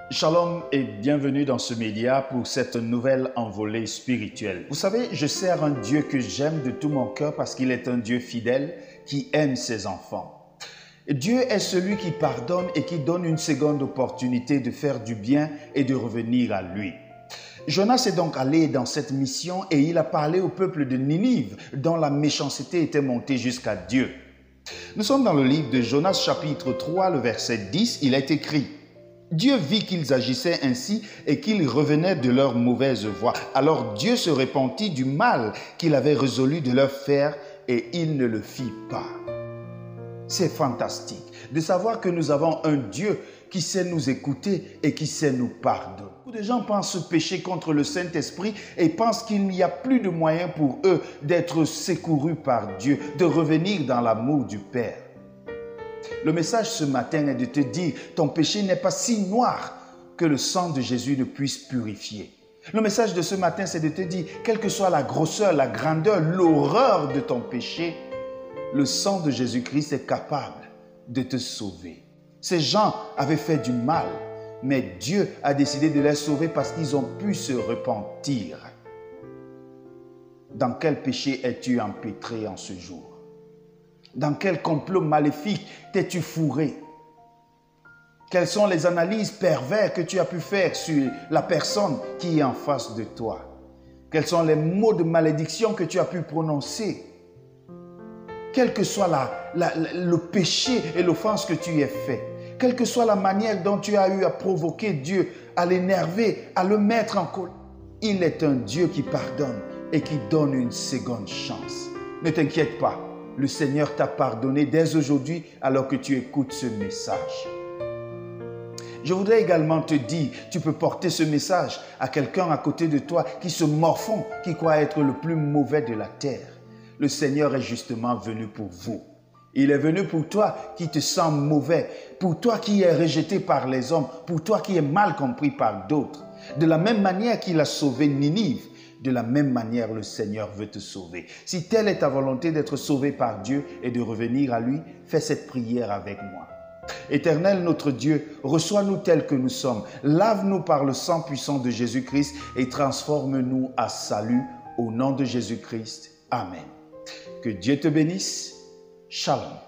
Shalom et bienvenue dans ce média pour cette nouvelle envolée spirituelle. Vous savez, je sers un Dieu que j'aime de tout mon cœur parce qu'il est un Dieu fidèle qui aime ses enfants. Dieu est celui qui pardonne et qui donne une seconde opportunité de faire du bien et de revenir à lui. Jonas est donc allé dans cette mission et il a parlé au peuple de Ninive dont la méchanceté était montée jusqu'à Dieu. Nous sommes dans le livre de Jonas chapitre 3, le verset 10, il est écrit: Dieu vit qu'ils agissaient ainsi et qu'ils revenaient de leur mauvaise voie. Alors Dieu se repentit du mal qu'il avait résolu de leur faire et il ne le fit pas. C'est fantastique de savoir que nous avons un Dieu qui sait nous écouter et qui sait nous pardonner. Beaucoup de gens pensent pécher contre le Saint-Esprit et pensent qu'il n'y a plus de moyens pour eux d'être secourus par Dieu, de revenir dans l'amour du Père. Le message ce matin est de te dire, ton péché n'est pas si noir que le sang de Jésus ne puisse purifier. Le message de ce matin, c'est de te dire, quelle que soit la grosseur, la grandeur, l'horreur de ton péché, le sang de Jésus-Christ est capable de te sauver. Ces gens avaient fait du mal, mais Dieu a décidé de les sauver parce qu'ils ont pu se repentir. Dans quel péché es-tu empêtré en ce jour? Dans quel complot maléfique t'es-tu fourré? Quelles sont les analyses perverses que tu as pu faire sur la personne qui est en face de toi? Quels sont les mots de malédiction que tu as pu prononcer? Quel que soit le péché et l'offense que tu aies fait, quelle que soit la manière dont tu as eu à provoquer Dieu, à l'énerver, à le mettre en colère, il est un Dieu qui pardonne et qui donne une seconde chance. Ne t'inquiète pas. Le Seigneur t'a pardonné dès aujourd'hui alors que tu écoutes ce message. Je voudrais également te dire, tu peux porter ce message à quelqu'un à côté de toi qui se morfond, qui croit être le plus mauvais de la terre. Le Seigneur est justement venu pour vous. Il est venu pour toi qui te sens mauvais, pour toi qui es rejeté par les hommes, pour toi qui es mal compris par d'autres. De la même manière qu'il a sauvé Ninive, de la même manière, le Seigneur veut te sauver. Si telle est ta volonté d'être sauvé par Dieu et de revenir à lui, fais cette prière avec moi. Éternel notre Dieu, reçois-nous tels que nous sommes. Lave-nous par le sang puissant de Jésus-Christ et transforme-nous à salut au nom de Jésus-Christ. Amen. Que Dieu te bénisse. Shalom.